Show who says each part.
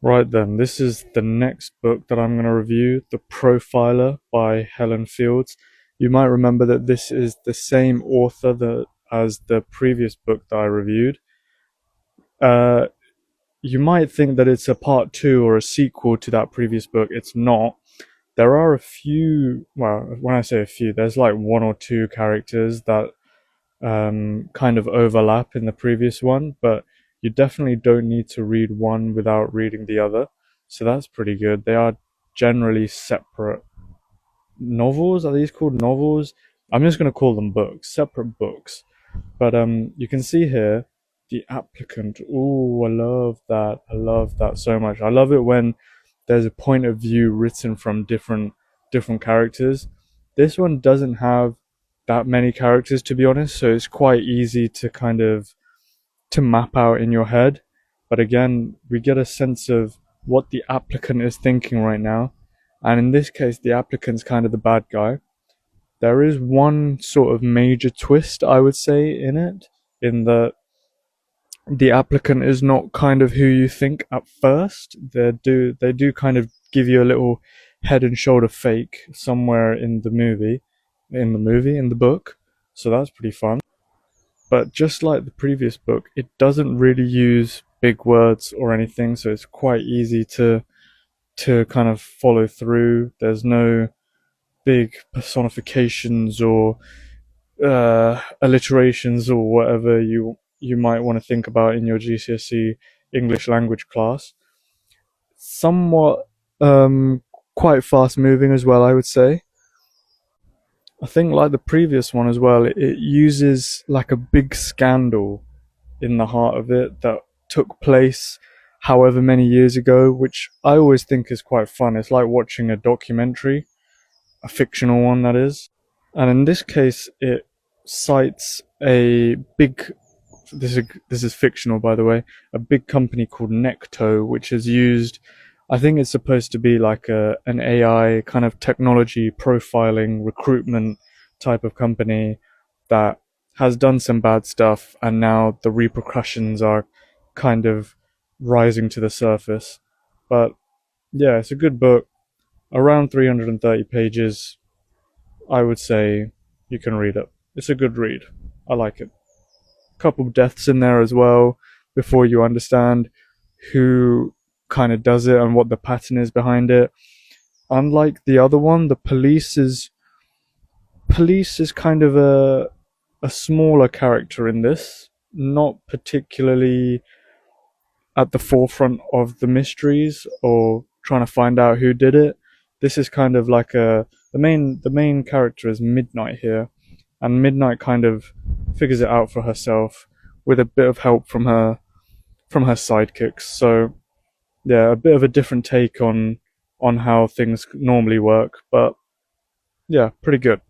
Speaker 1: Right then, this is the next book that I'm going to review, The Profiler by Helen Fields. You might remember that this is the same author as the previous book that I reviewed. Uh, you might think that it's a part two or a sequel to that previous book. It's not. There are a few, well, when I say a few, there's like one or two characters that kind of overlap in the previous one, but you definitely don't need to read one without reading the other. So that's pretty good. They are generally separate novels. Are these called novels? I'm just going to call them books, separate books. But you can see here the applicant. Ooh, I love that. I love that so much. I love it when there's a point of view written from different characters. This one doesn't have that many characters, to be honest, so it's quite easy to kind of to map out in your head. But again, we get a sense of what the applicant is thinking right now. And in this case, the applicant's kind of the bad guy. There is one sort of major twist, I would say, in it, in that the applicant is not kind of who you think at first. They do kind of give you a little head and shoulder fake somewhere in the book. So that's pretty fun. But just like the previous book, it doesn't really use big words or anything, so it's quite easy to kind of follow through. There's no big personifications or alliterations or whatever you might want to think about in your GCSE English language class. Somewhat quite fast moving as well, I would say. I think like the previous one as well, it uses like a big scandal in the heart of it that took place however many years ago, which I always think is quite fun. It's like watching a documentary, a fictional one that is. And in this case, it cites a big, this is fictional by the way, a big company called Necto, which is used, I think it's supposed to be like an AI kind of technology profiling recruitment type of company that has done some bad stuff, and now the repercussions are kind of rising to the surface. But yeah, it's a good book, around 330 pages. I would say you can read it. It's a good read. I like it. Couple deaths in there as well before you understand who kind of does it and what the pattern is behind it. Unlike the other one, the police is kind of a smaller character in this, not particularly at the forefront of the mysteries or trying to find out who did it. This is kind of like the main character is Midnight here, and Midnight kind of figures it out for herself with a bit of help from her sidekicks. So yeah, a bit of a different take on how things normally work, but yeah, pretty good.